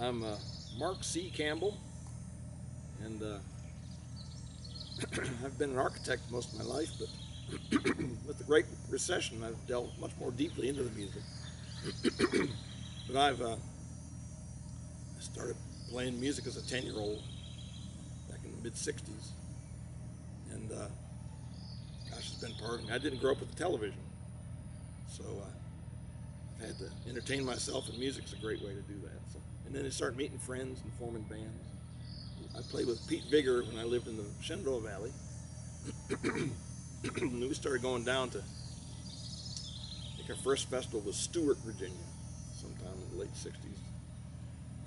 I'm Mark C. Campbell, and I've been an architect most of my life, but with the Great Recession, I've delved much more deeply into the music. But I've started playing music as a 10-year-old back in the mid-'60s, and gosh, it's been part of me. I didn't grow up with the television, so I've had to entertain myself, and music's a great way to do that. So, and then I started meeting friends and forming bands. I played with Pete Vigor when I lived in the Shenandoah Valley. And we started going down to, I think our first festival was Stewart, Virginia, sometime in the late '60s.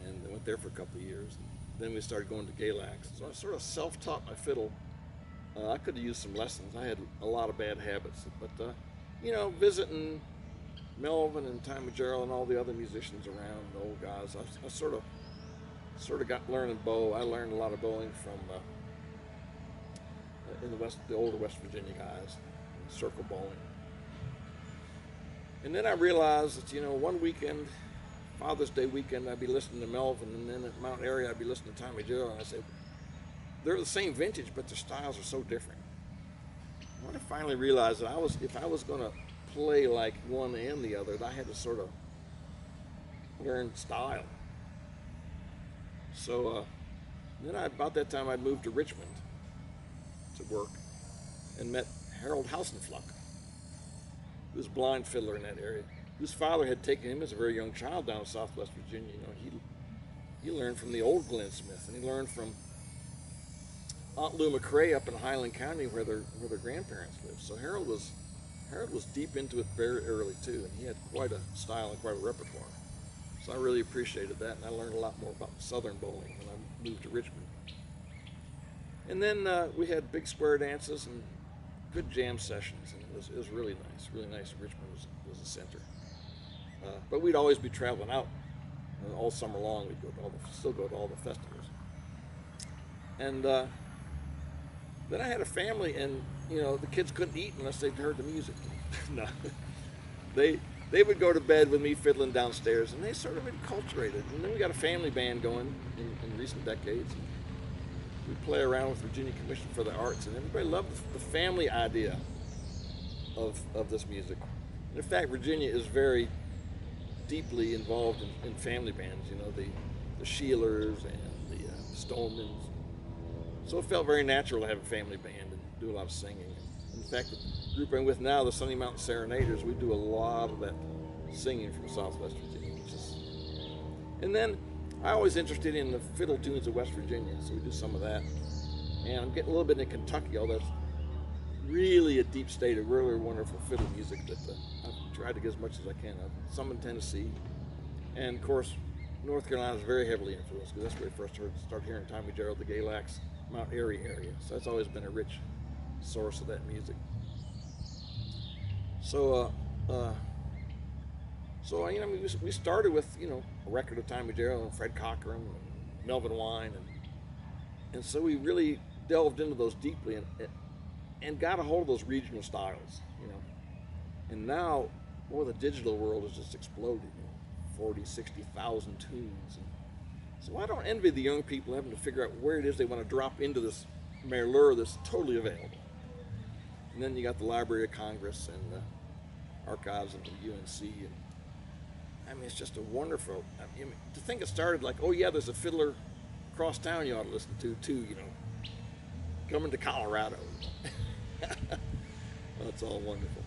And I went there for a couple of years. And then we started going to Galax. So I sort of self-taught my fiddle. I could have used some lessons. I had a lot of bad habits, but you know, visiting Melvin and Jarrell and all the other musicians around, the old guys, I sort of got learning bow. I learned a lot of bowing from in the older West Virginia guys, circle bowling. And then I realized that, you know, one weekend, Father's Day weekend, I'd be listening to Melvin, and then at Mount Airy, I'd be listening to Jarrell, and I said, they're the same vintage, but their styles are so different. When I finally realized that if I was going to play like one and the other, I had to sort of learn style. So then about that time, I'd moved to Richmond to work and met Harold Housenfluck, who was a blind fiddler in that area, whose father had taken him as a very young child down to Southwest Virginia. You know, he learned from the old Glenn Smith, and he learned from Aunt Lou McCrae up in Highland County where their grandparents lived. So Harold was deep into it very early too, and he had quite a style and quite a repertoire. So I really appreciated that, and I learned a lot more about Southern bowling when I moved to Richmond. And then we had big square dances and good jam sessions, and it was really nice, really nice. Richmond was the center. But we'd always be traveling out all summer long. We'd still go to all the festivals. And then I had a family, and you know, the kids couldn't eat unless they'd heard the music. No, they would go to bed with me fiddling downstairs, and they sort of enculturated. And then we got a family band going in recent decades. We play around with Virginia Commission for the Arts, and everybody loved the family idea of this music. And in fact, Virginia is very deeply involved in family bands. You know, the Sheelers and the Stonemans. So it felt very natural to have a family band and do a lot of singing. In fact, the group I'm with now, the Sunny Mountain Serenaders, we do a lot of that singing from Southwest Virginia. And then I'm always interested in the fiddle tunes of West Virginia, so we do some of that. And I'm getting a little bit into Kentucky, although that's really a deep state of really wonderful fiddle music that I've tried to get as much as I can of. Some in Tennessee. And of course, North Carolina is very heavily influenced, because that's where I first started hearing Jarrell, the Galax, Mount Airy area. So that's always been a rich source of that music. So, you know, we started with, you know, a record of Jarrell and Fred Cochran and Melvin Wine, and so we really delved into those deeply and got a hold of those regional styles, you know. And now, boy, the digital world has just exploded, you know, 40, 60,000 tunes. So I don't envy the young people having to figure out where it is they want to drop into this merlure that's totally available. And then you got the Library of Congress and the archives of the UNC. And, I mean, it's just a wonderful, I mean, to think it started like, oh yeah, there's a fiddler across town you ought to listen to too, you know, coming to Colorado. Well, it's all wonderful.